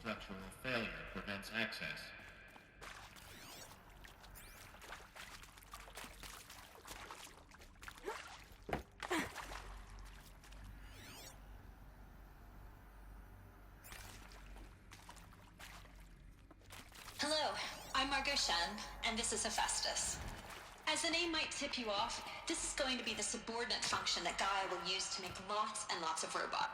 structural failure prevents access. Hello, I'm Margot Shen, and this is Hephaestus. As the name might tip you off, this is going to be the subordinate function that Gaia will use to make lots and lots of robots.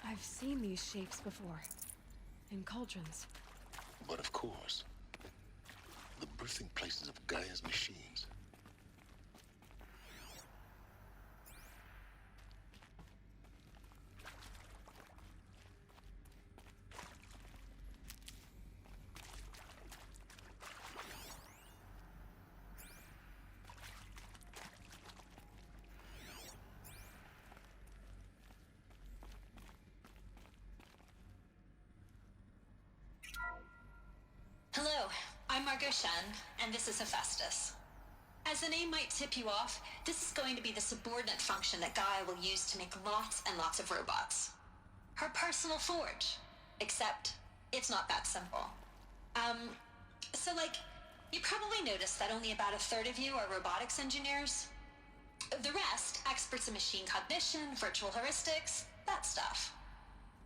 I've seen these shapes before. In cauldrons. But of course, the birthing places of Gaia's machines. Hello, I'm Margot Shen, and this is Hephaestus. As the name might tip you off, this is going to be the subordinate function that Gaia will use to make lots and lots of robots. Her personal forge. Except, it's not that simple. You probably noticed that only about a third of you are robotics engineers. The rest, experts in machine cognition, virtual heuristics, that stuff.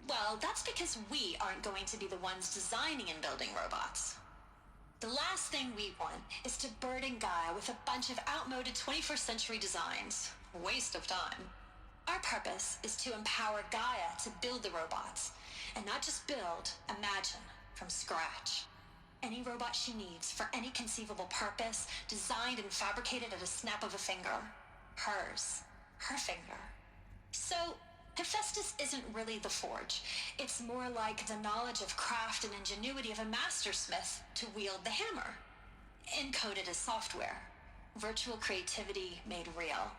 Well, that's because we aren't going to be the ones designing and building robots. The last thing we want is to burden Gaia with a bunch of outmoded 21st century designs. Waste of time. Our purpose is to empower Gaia to build the robots, and not just build, imagine, from scratch. Any robot she needs for any conceivable purpose, designed and fabricated at a snap of a finger. Hers. Her finger. So, Hephaestus isn't really the forge. It's more like the knowledge of craft and ingenuity of a mastersmith to wield the hammer. Encoded as software. Virtual creativity made real.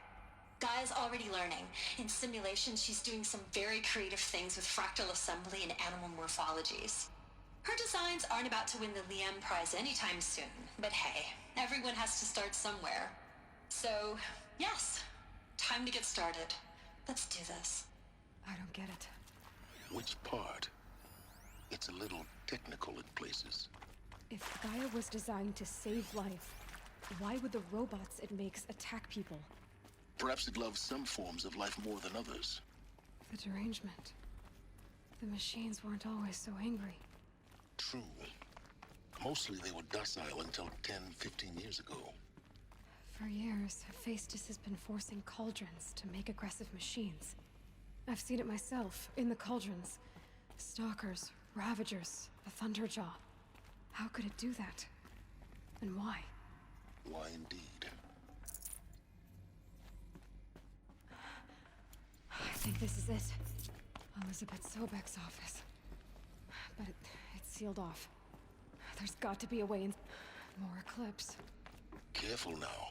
Gaia's already learning. In simulations, she's doing some very creative things with fractal assembly and animal morphologies. Her designs aren't about to win the Liam Prize anytime soon, but hey, everyone has to start somewhere. So, yes, time to get started. Let's do this. I don't get it. Which part? It's a little technical in places. If Gaia was designed to save life, why would the robots it makes attack people? Perhaps it loves some forms of life more than others. The derangement. The machines weren't always so angry. True. Mostly they were docile until 10, 15 years ago. For years, Hephaestus has been forcing cauldrons to make aggressive machines. I've seen it myself, in the cauldrons. Stalkers, Ravagers, a Thunderjaw. How could it do that? And why? Why indeed? I think this is it. Elizabeth Sobek's office. But it's sealed off. There's got to be a way in... More Eclipse. Careful now.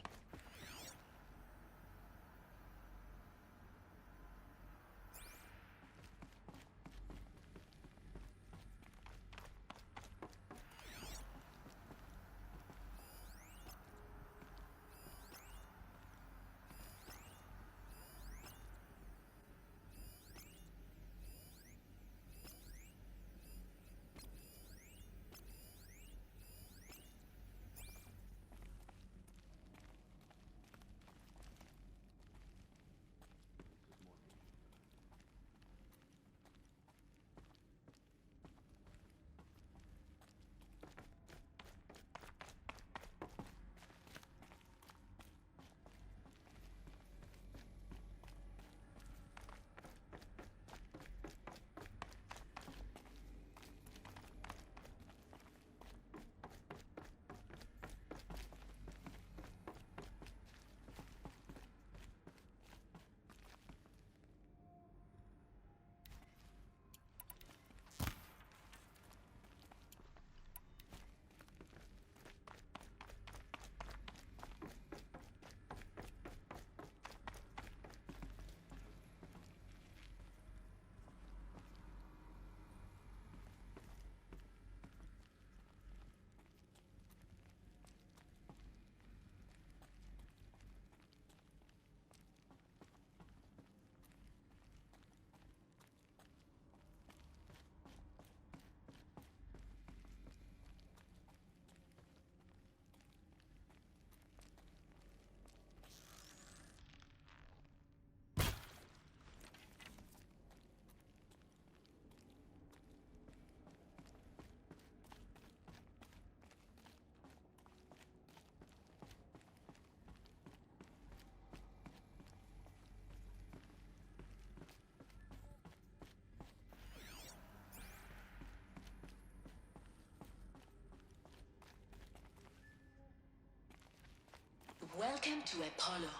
Welcome to Apollo,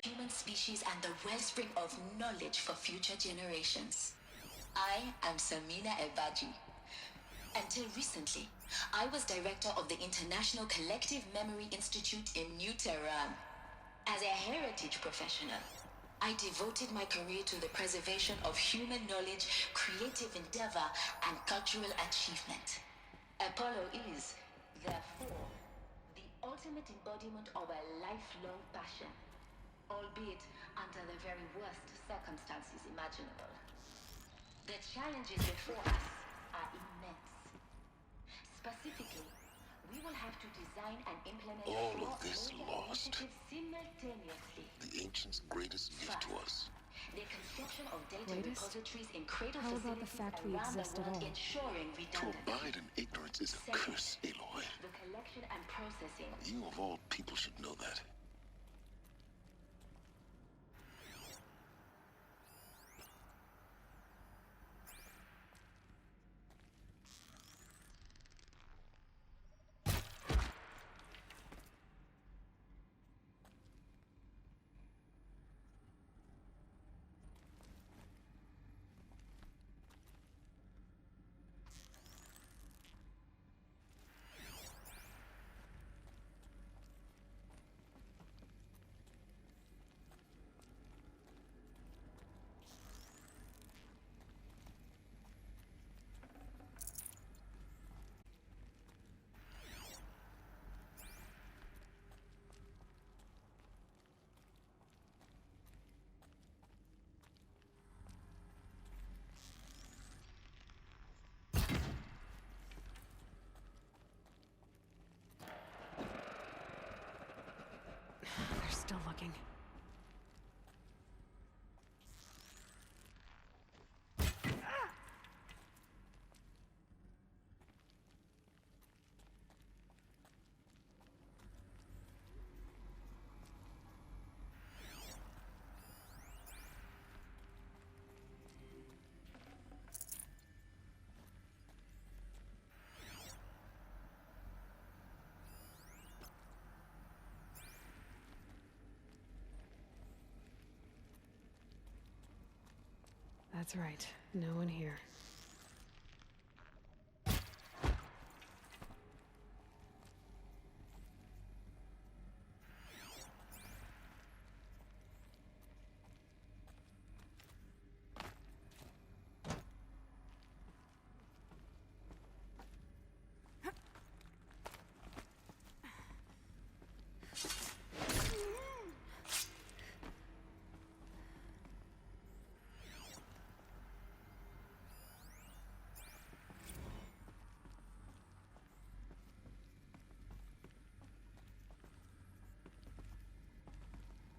human species and the wellspring of knowledge for future generations. I am Samina Ebaji. Until recently, I was director of the International Collective Memory Institute in New Tehran. As a heritage professional, I devoted my career to the preservation of human knowledge, creative endeavor, and cultural achievement. Apollo is, therefore, the ultimate embodiment of a lifelong passion, albeit under the very worst circumstances imaginable. The challenges before us are immense. Specifically, we will have to design and implement All four of this major lost. initiatives simultaneously. The ancients' greatest gift to us. The construction of data Greatest? repositories in cradle How about the facilities fact we around exist the at world, all? ensuring To redundancy. abide in ignorance is a Second, curse, Aloy. the collection and processing. You of all people should know that. They're still looking. That's right. No one here.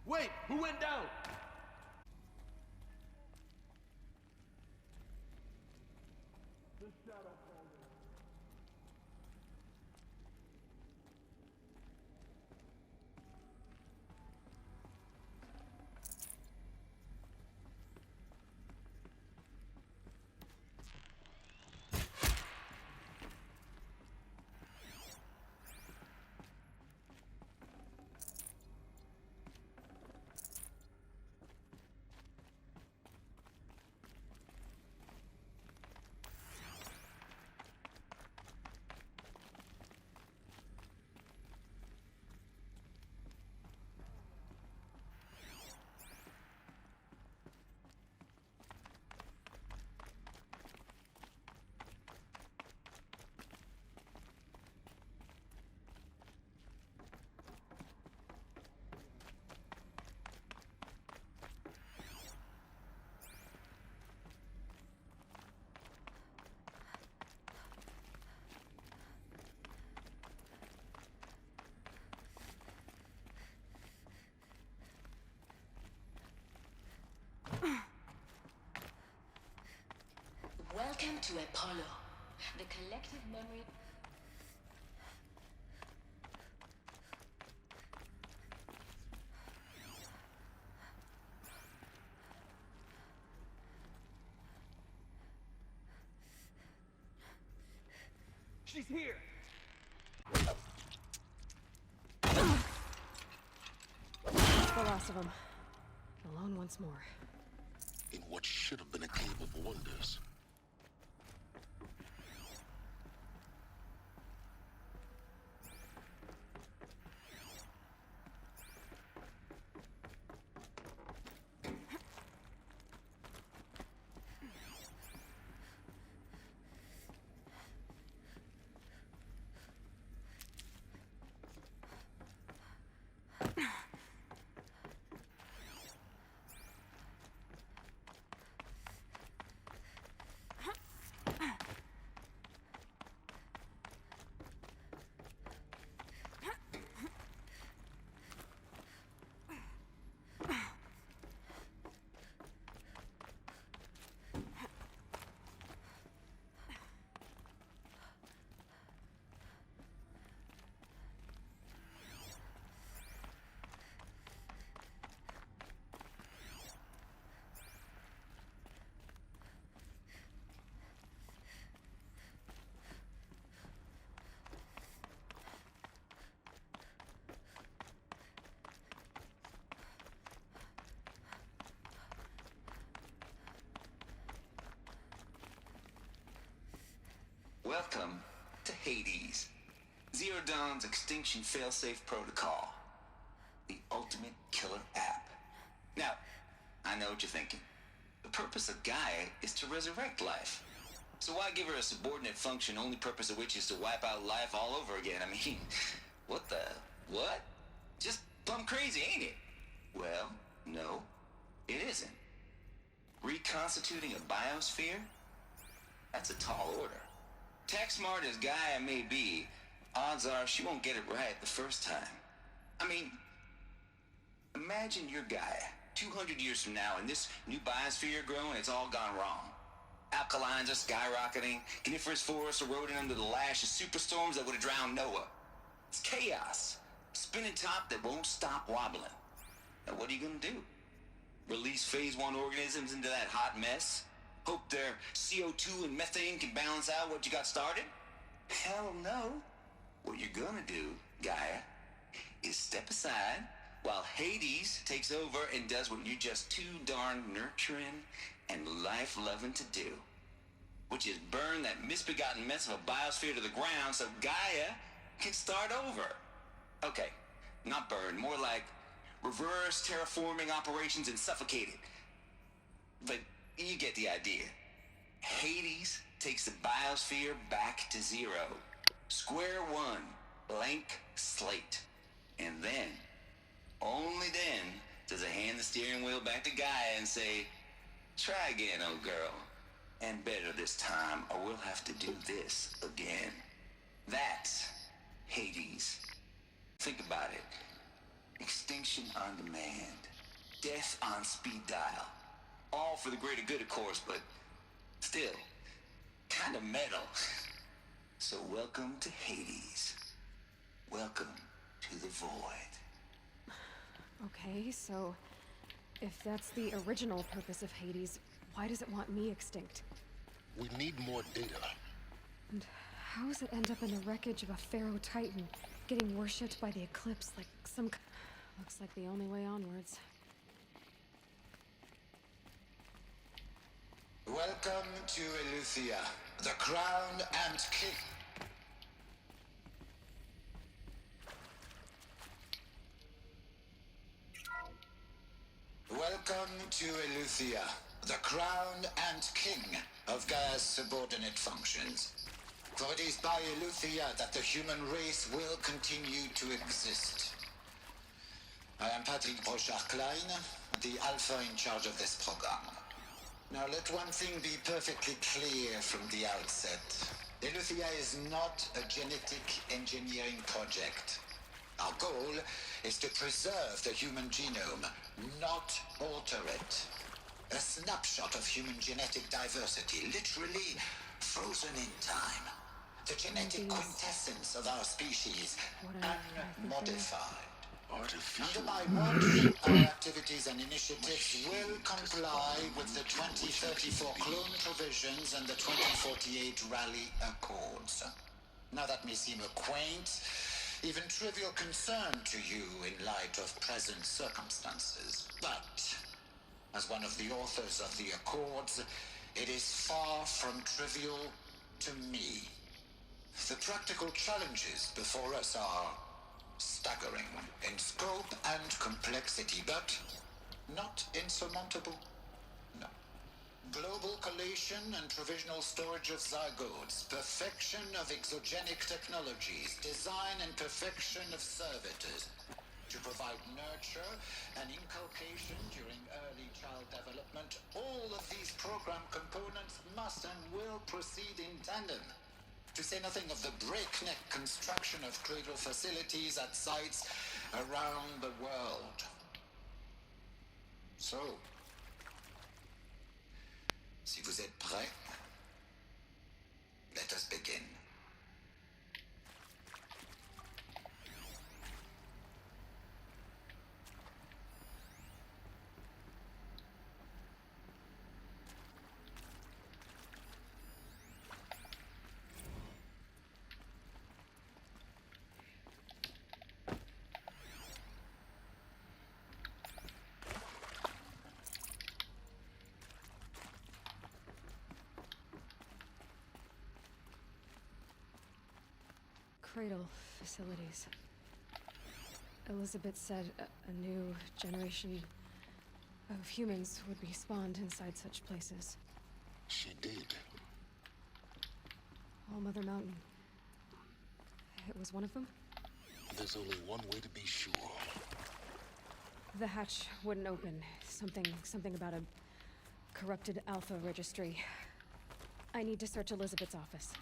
Wait, who went down? Welcome to Apollo, the collective memory. She's here! the last of them. Alone once more. In what should have been a cave of wonders. Welcome to Hades, Zero Dawn's extinction failsafe protocol, the ultimate killer app. Now, I know what you're thinking. The purpose of Gaia is to resurrect life. So why give her a subordinate function, only purpose of which is to wipe out life all over again? I mean, what? Just plumb crazy, ain't it? Well, no, it isn't. Reconstituting a biosphere? That's a tall order. Tech smart as Gaia may be, odds are she won't get it right the first time. I mean, imagine you're Gaia, 200 years from now, and this new biosphere you're growing, it's all gone wrong. Alkalines are skyrocketing, coniferous forests eroding under the lash of superstorms that would have drowned Noah. It's chaos, a spinning top that won't stop wobbling. Now what are you gonna do? Release phase 1 organisms into that hot mess? Hope their CO2 and methane can balance out what you got started? Hell no. What you're gonna do, Gaia, is step aside while Hades takes over and does what you're just too darn nurturing and life-loving to do, which is burn that misbegotten mess of a biosphere to the ground so Gaia can start over. Okay, not burn, more like reverse terraforming operations and suffocate it. But you get the idea. Hades takes the biosphere back to zero. Square one, blank slate. And then, only then, does it hand the steering wheel back to Gaia and say, try again, old girl. And better this time, or we'll have to do this again. That's Hades. Think about it. Extinction on demand. Death on speed dial. All for the greater good, of course, but still, kind of metal. So welcome to Hades. Welcome to the void. Okay, so if that's the original purpose of Hades, why does it want me extinct? We need more data. And how does it end up in the wreckage of a Pharaoh Titan, getting worshipped by the Eclipse like some... Looks like the only way onwards. Welcome to Eleuthia, the crown and king. Welcome to Eleuthia, the crown and king of Gaia's subordinate functions. For it is by Eleuthia that the human race will continue to exist. I am Patrick Brochard-Klein, the Alpha in charge of this program. Now let one thing be perfectly clear from the outset. Eleuthia is not a genetic engineering project. Our goal is to preserve the human genome, not alter it. A snapshot of human genetic diversity, literally frozen in time. The genetic quintessence of our species, unmodified. Under my watch, our activities and initiatives will comply with the 2034 clone provisions and the 2048 Rally Accords. Now that may seem a quaint even trivial concern to you in light of present circumstances. But, as one of the authors of the Accords, it is far from trivial to me. The practical challenges before us are staggering in scope and complexity, but not insurmountable. No. Global collation and provisional storage of zygotes, perfection of exogenic technologies, design and perfection of servitors, to provide nurture and inculcation during early child development. All of these program components must and will proceed in tandem. To say nothing of the breakneck construction of cradle facilities at sites around the world. So, si vous êtes prêts, let us begin. Cradle facilities. Elizabeth said a new generation of humans would be spawned inside such places. She did. All Mother Mountain. It was one of them? There's only one way to be sure. The hatch wouldn't open. Something about a corrupted Alpha registry. I need to search Elizabeth's office.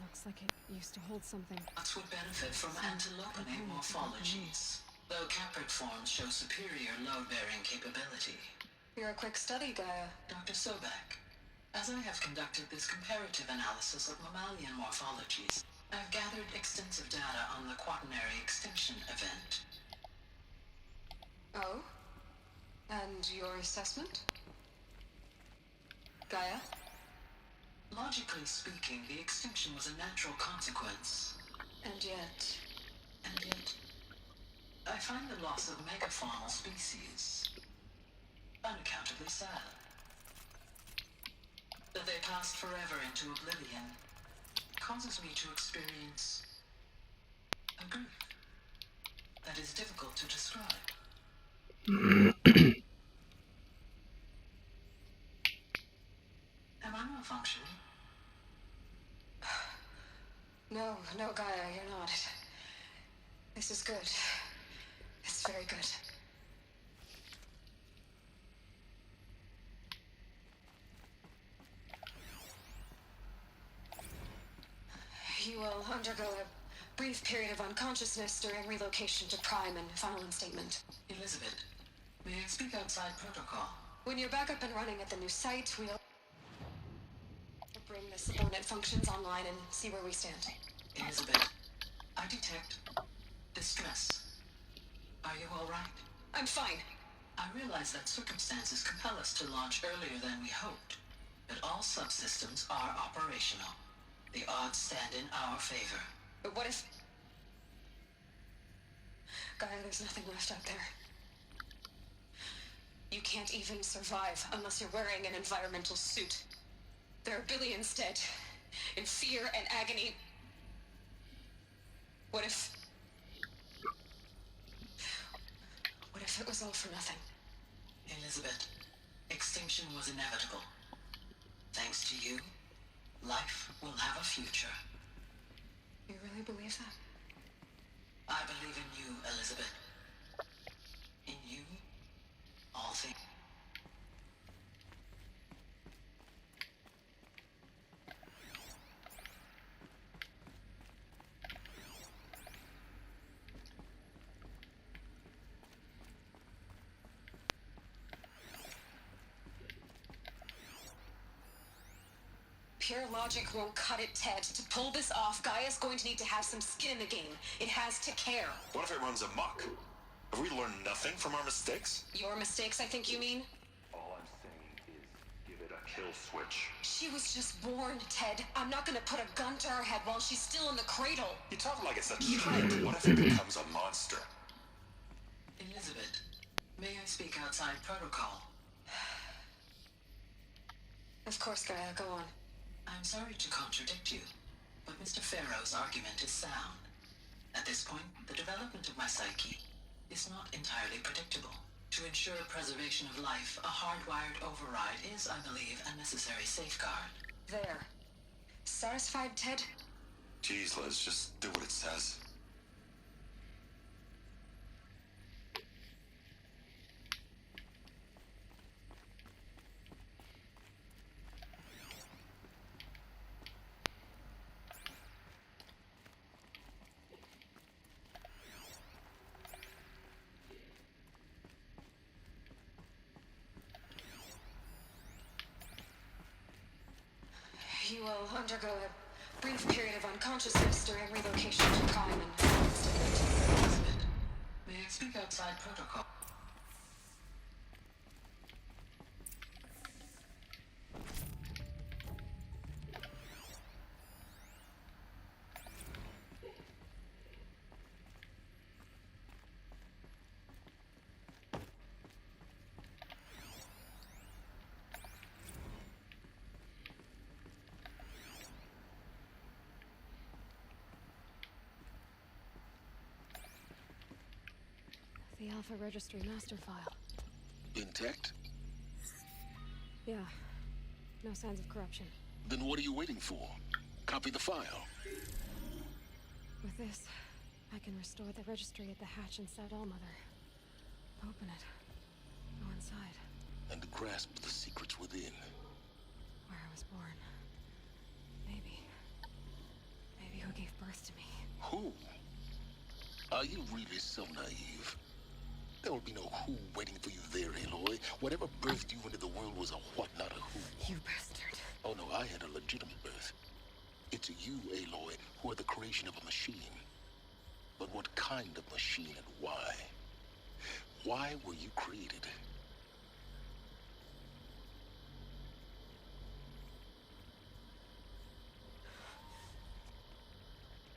Looks like it used to hold something. Nuts would benefit from antilopinate morphologies, though caprid forms show superior load-bearing capability. You're a quick study, Gaia. Dr. Sobek, as I have conducted this comparative analysis of mammalian morphologies, I've gathered extensive data on the quaternary extinction event. Oh? And your assessment? Gaia? Logically speaking, the extinction was a natural consequence. And yet, I find the loss of megafaunal species unaccountably sad. That they passed forever into oblivion causes me to experience a grief that is difficult to describe. Am I malfunctioning? No, Gaia, you're not. This is good. It's very good. You will undergo a brief period of unconsciousness during relocation to Prime and final instatement. Elizabeth, may I speak outside protocol? When you're back up and running at the new site, we'll bring the subordinate functions online and see where we stand. Elizabeth, I detect distress. Are you all right? I'm fine. I realize that circumstances compel us to launch earlier than we hoped, but all subsystems are operational. The odds stand in our favor. But what if... Gaia, there's nothing left out there. You can't even survive unless you're wearing an environmental suit. There are billions dead, in fear and agony. What if it was all for nothing? Elizabeth, extinction was inevitable. Thanks to you, life will have a future. You really believe that? I believe in you, Elizabeth. In you, all things. Pure logic won't cut it, Ted. To pull this off, Gaia's going to need to have some skin in the game. It has to care. What if it runs amok? Have we learned nothing from our mistakes? Your mistakes, I think you mean? All I'm saying is, give it a kill switch. She was just born, Ted. I'm not gonna put a gun to her head while she's still in the cradle. You talk like it's a child. What if it becomes a monster? Elizabeth, may I speak outside protocol? Of course, Gaia, go on. I'm sorry to contradict you, but Mr. Farrow's argument is sound. At this point, the development of my psyche is not entirely predictable. To ensure preservation of life, a hardwired override is, I believe, a necessary safeguard. There. Satisfied, Ted? Jeez, Liz, just do what it says. You will undergo a brief period of unconsciousness during relocation to Prime and Elizabeth, may I speak outside protocol? The Alpha Registry master file. Intact? Yeah. No signs of corruption. Then what are you waiting for? Copy the file. With this, I can restore the registry at the hatch inside Allmother. Open it. Go inside. And grasp the secrets within. Where I was born. Maybe. Maybe who gave birth to me. Who? Are you really so naive? There will be no who waiting for you there, Aloy. Whatever birthed you into the world was a what, not a who. You bastard. Oh no, I had a legitimate birth. It's you, Aloy, who are the creation of a machine. But what kind of machine and why? Why were you created?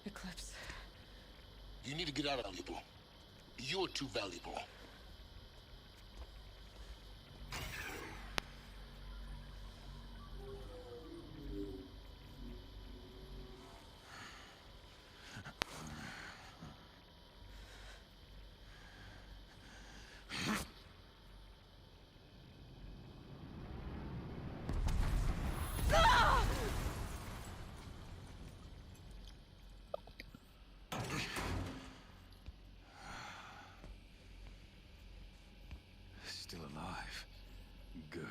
Eclipse. You need to get out of valuable. You're too valuable. Still alive. Good.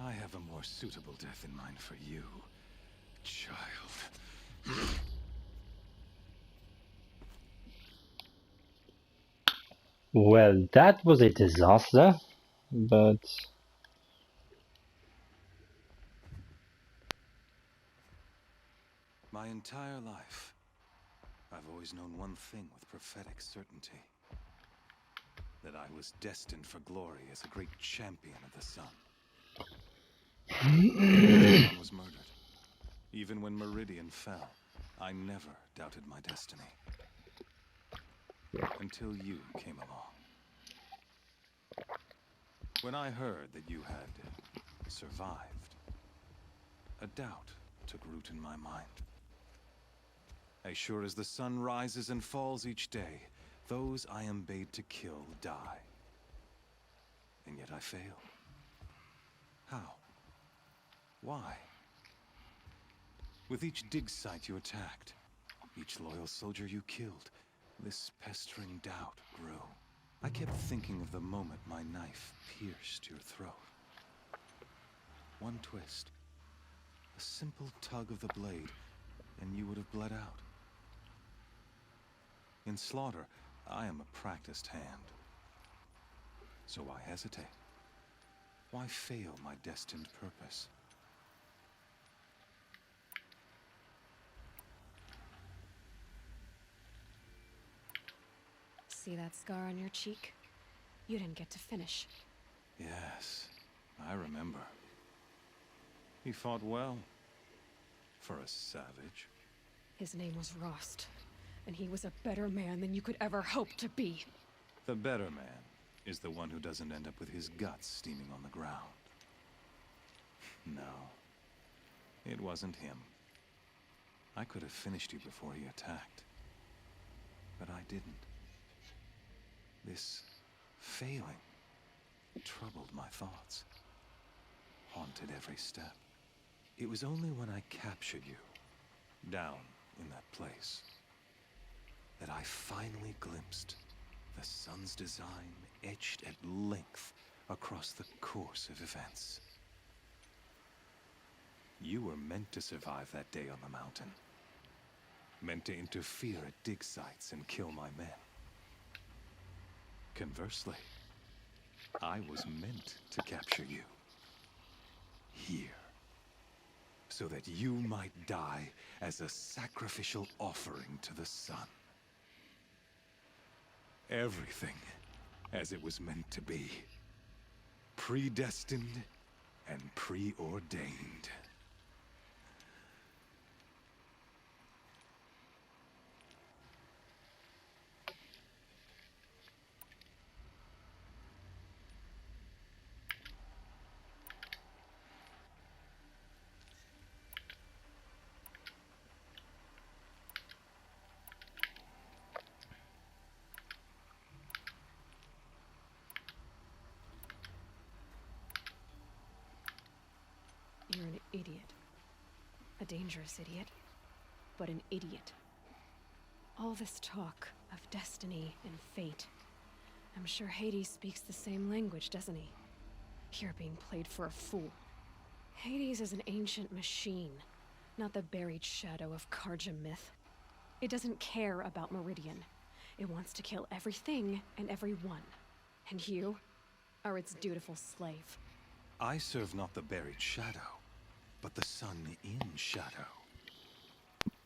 I have a more suitable death in mind for you, child. Well, that was a disaster, but My entire life, I've always known one thing with prophetic certainty. That I was destined for glory as a great champion of the sun. Everyone was murdered. Even when Meridian fell, I never doubted my destiny. Until you came along. When I heard that you had survived, a doubt took root in my mind. As sure as the sun rises and falls each day, those I am bade to kill die. And yet I fail. How? Why? With each dig site you attacked, each loyal soldier you killed, this pestering doubt grew. I kept thinking of the moment my knife pierced your throat. One twist, a simple tug of the blade, and you would have bled out. In slaughter, I am a practiced hand. So why hesitate? Why fail my destined purpose? See that scar on your cheek? You didn't get to finish. Yes, I remember. He fought well. For a savage. His name was Rost, and he was a better man than you could ever hope to be. The better man is the one who doesn't end up with his guts steaming on the ground. No, it wasn't him. I could have finished you before he attacked. But I didn't. This failing troubled my thoughts, haunted every step. It was only when I captured you, down in that place, that I finally glimpsed the sun's design etched at length across the course of events. You were meant to survive that day on the mountain. Meant to interfere at dig sites and kill my men. Conversely, I was meant to capture you. Here. So that you might die as a sacrificial offering to the sun. Everything as it was meant to be. Predestined and preordained. You're an idiot. A dangerous idiot, but an idiot. All this talk of destiny and fate. I'm sure Hades speaks the same language, doesn't he? You're being played for a fool. Hades is an ancient machine, not the buried shadow of Karja myth. It doesn't care about Meridian. It wants to kill everything and everyone. And you are its dutiful slave. I serve not the buried shadow, but the sun in shadow.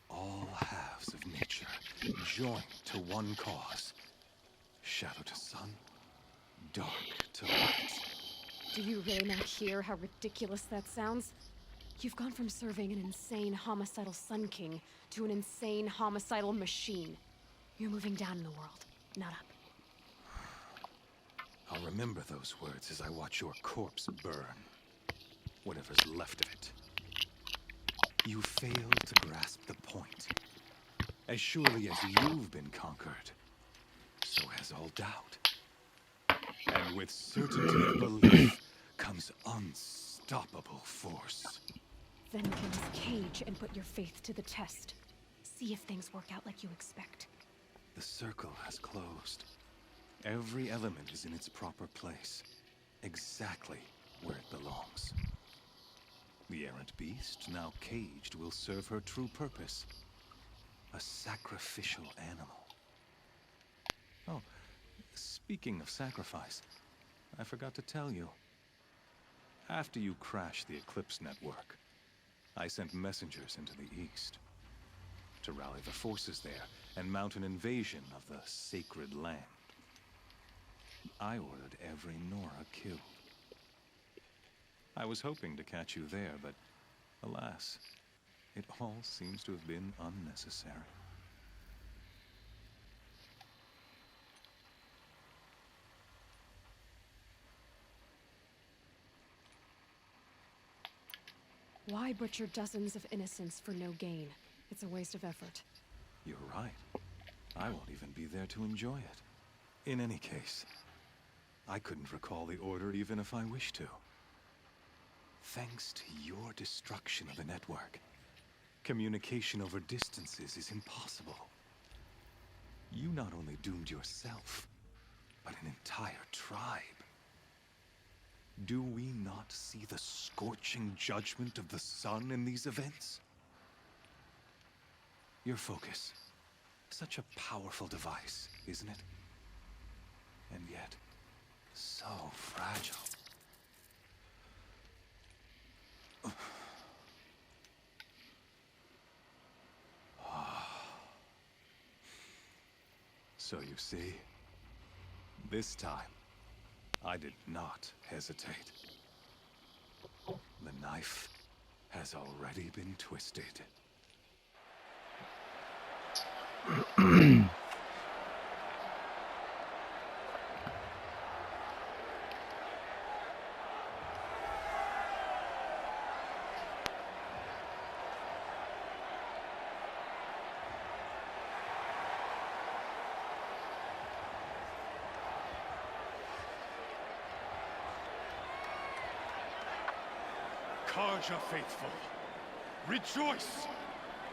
All halves of nature joined to one cause. Shadow to sun, dark to light. Do you really not hear how ridiculous that sounds? You've gone from serving an insane homicidal Sun King to an insane homicidal machine. You're moving down in the world, not up. I'll remember those words as I watch your corpse burn. Whatever's left of it. You fail to grasp the point. As surely as you've been conquered, so has all doubt. And with certainty of belief comes unstoppable force. Then cleanse the cage and put your faith to the test. See if things work out like you expect. The circle has closed. Every element is in its proper place, exactly where it belongs. The errant beast, now caged, will serve her true purpose. A sacrificial animal. Oh, speaking of sacrifice, I forgot to tell you. After you crashed the Eclipse network, I sent messengers into the east to rally the forces there and mount an invasion of the sacred land. I ordered every Nora killed. I was hoping to catch you there, but alas, it all seems to have been unnecessary. Why butcher dozens of innocents for no gain? It's a waste of effort. You're right. I won't even be there to enjoy it. In any case, I couldn't recall the order even if I wished to. Thanks to your destruction of the network, communication over distances is impossible. You not only doomed yourself, but an entire tribe. Do we not see the scorching judgment of the sun in these events? Your focus. Such a powerful device, isn't it? And yet, so fragile. So you see, This time, I did not hesitate. The knife has already been twisted. Karja faithful, rejoice!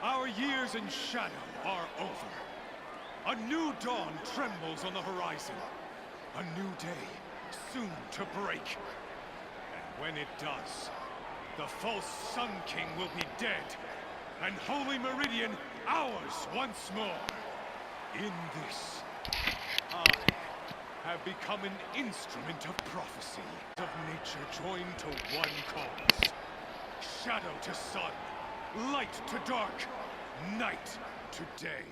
Our years in shadow are over. A new dawn trembles on the horizon. A new day soon to break. And when it does, the false Sun King will be dead, and Holy Meridian ours once more. In this, I have become an instrument of prophecy, of nature joined to one cause. Shadow to sun, light to dark, night to day.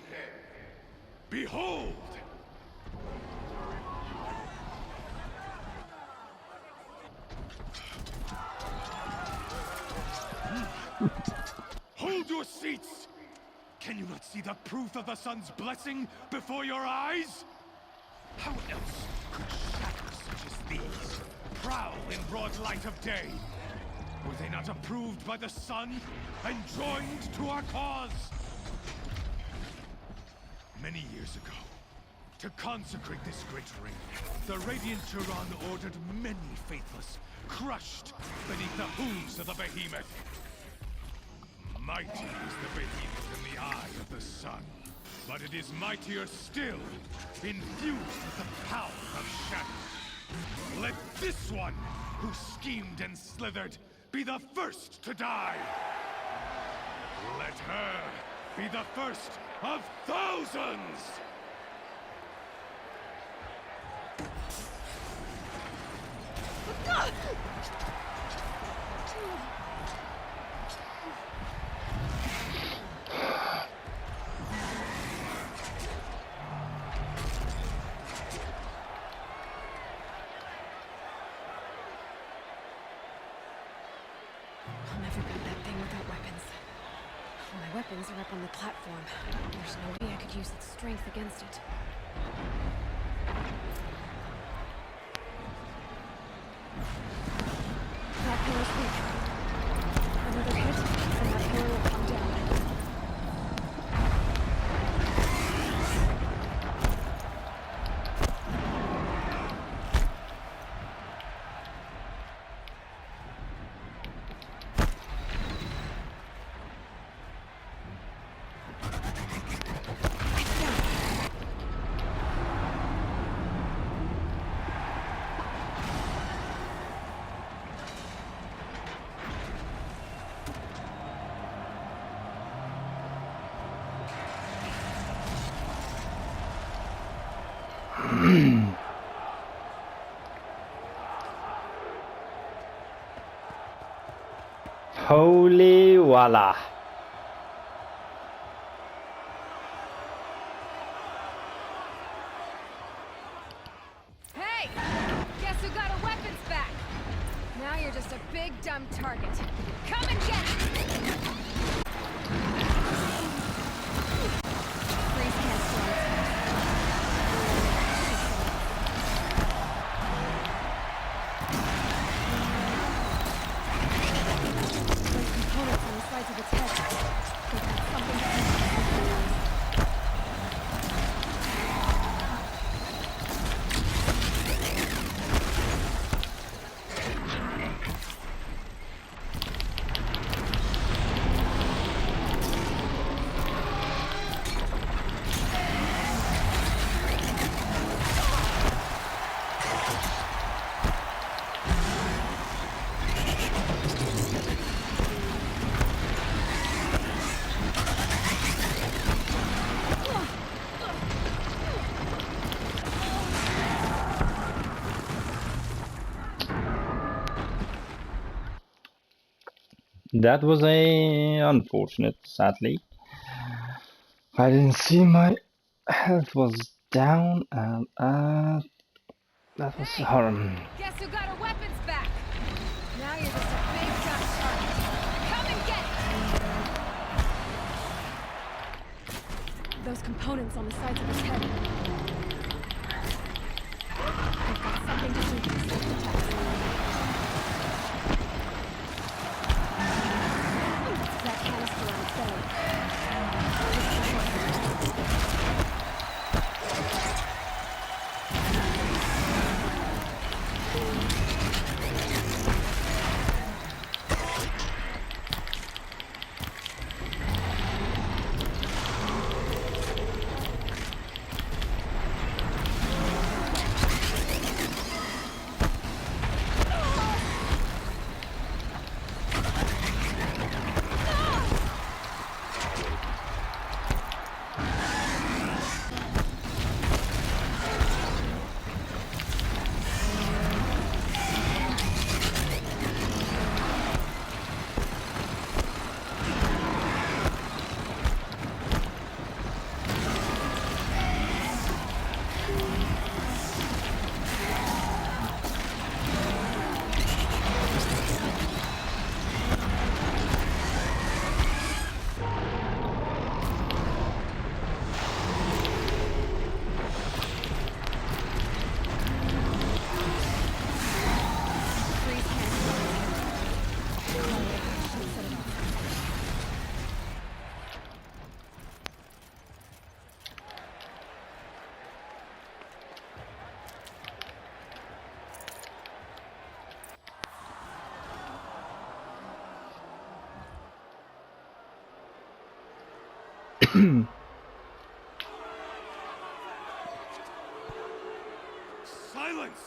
Behold! Hold your seats! Can you not see the proof of the sun's blessing before your eyes? How else could shadows such as these prowl in broad light of day? Were they not approved by the sun and joined to our cause? Many years ago, to consecrate this great ring, the Radiant Turan ordered many faithless, crushed beneath the hooves of the behemoth. Mighty is the behemoth in the eye of the sun, but it is mightier still, infused with the power of shadow. Let this one, who schemed and slithered, be the first to die. Let her be the first of thousands! I'll never build that thing without weapons. My weapons are up on the platform. There's no way I could use its strength against it. That pillar's weak. Another hit, and that pillar will come down. Holy voila. Hey! Guess who got her weapons back? Now you're just a big dumb target. Come and get it! Freeze can't slow its Those components on the sides of its head. They've got something to do with it. That was a unfortunate, sadly. I didn't see my health was down and That was harm. Guess who got her weapons back? Now you're just a big gun target. Come and get it! Those components on the sides of his head. I've got something to do with this attacks. That canister on its belly. Silence!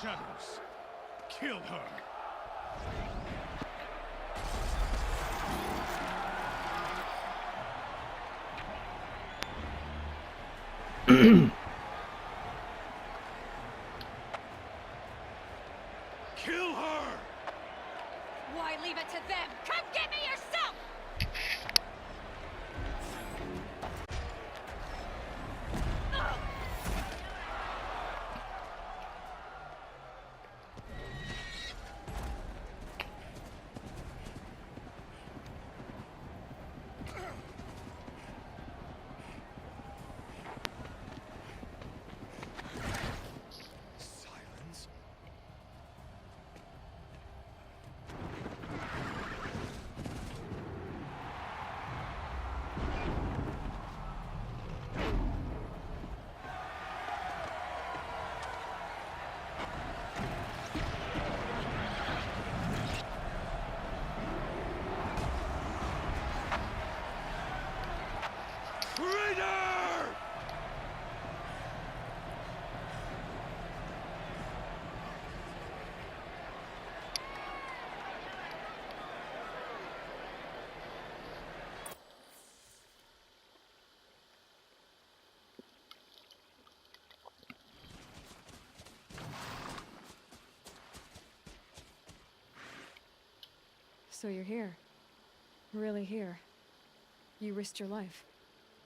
Shadows, kill her! Kill her! Why leave it to them? Come get me yourself! Silence? Traitor! So you're here. Really here. You risked your life.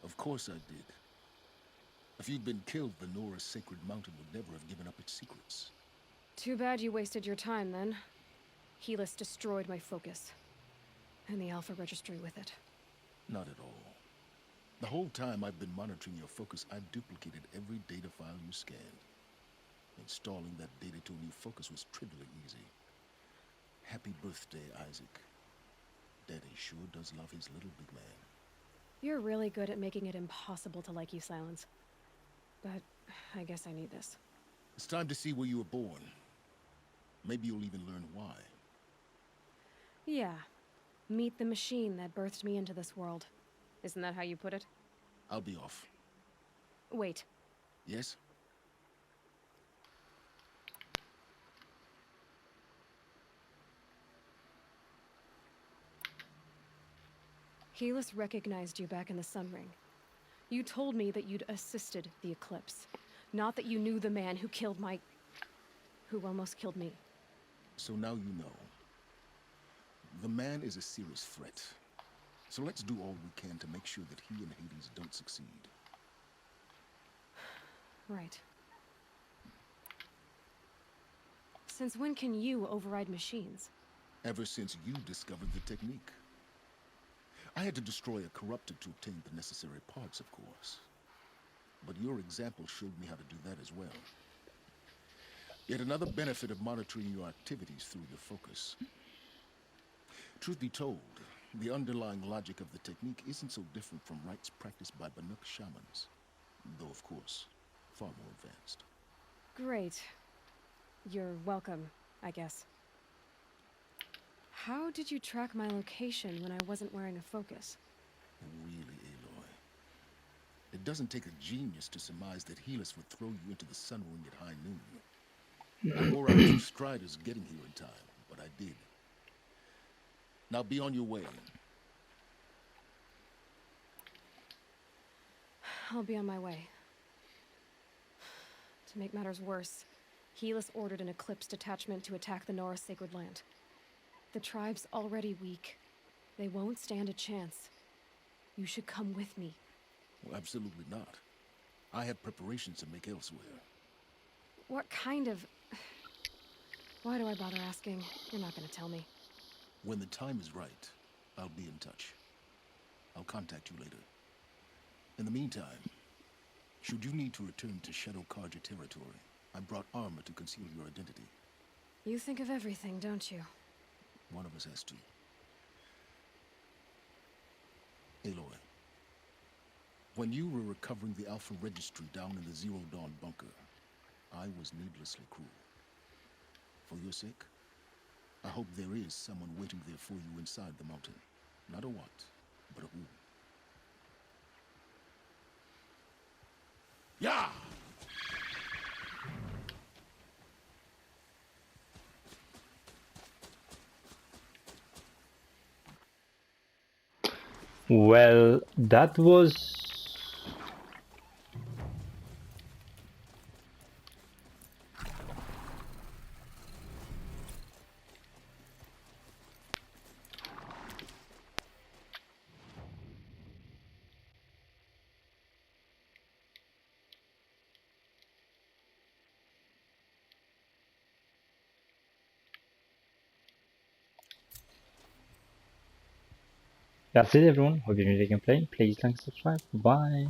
Of course I did. If you'd been killed, the Nora's sacred mountain would never have given up its secrets. Too bad you wasted your time then. Helis destroyed my focus. And the Alpha Registry with it. Not at all. The whole time I've been monitoring your focus, I've duplicated every data file you scanned. Installing that data to a new focus was trivially easy. Happy birthday, Isaac. Daddy sure does love his little big man. You're really good at making it impossible to like you, Silence. But I guess I need this. It's time to see where you were born. Maybe you'll even learn why. Yeah. Meet the machine that birthed me into this world. Isn't that how you put it? I'll be off. Wait. Yes? Helis recognized you back in the Sun Ring. You told me that you'd assisted the Eclipse. Not that you knew the man who killed who almost killed me. So now you know. The man is a serious threat. So let's do all we can to make sure that he and Hades don't succeed. Right. Since when can you override machines? Ever since you discovered the technique. I had to destroy a corruptor to obtain the necessary parts, of course. But your example showed me how to do that as well. Yet another benefit of monitoring your activities through your focus. Truth be told, the underlying logic of the technique isn't so different from rites practiced by Banuk shamans, though of course, far more advanced. Great. You're welcome, I guess. How did you track my location when I wasn't wearing a focus? Really, Aloy? It doesn't take a genius to surmise that Helis would throw you into the sun ring at high noon. I wore out 2 striders getting here in time, but I did. Now be on your way. I'll be on my way. To make matters worse, Helis ordered an Eclipse detachment to attack the Nora Sacred Land. The tribe's already weak. They won't stand a chance. You should come with me. Well, absolutely not. I have preparations to make elsewhere. What kind of... Why do I bother asking? You're not gonna tell me. When the time is right, I'll be in touch. I'll contact you later. In the meantime, should you need to return to Shadow Karja territory, I brought armor to conceal your identity. You think of everything, don't you? One of us has to. Aloy, when you were recovering the Alpha Registry down in the Zero Dawn bunker, I was needlessly cruel. For your sake, I hope there is someone waiting there for you inside the mountain. Not a what, but a who. Yeah! Well, that was... That's it everyone, hope you enjoyed the gameplay, please like, subscribe, bye!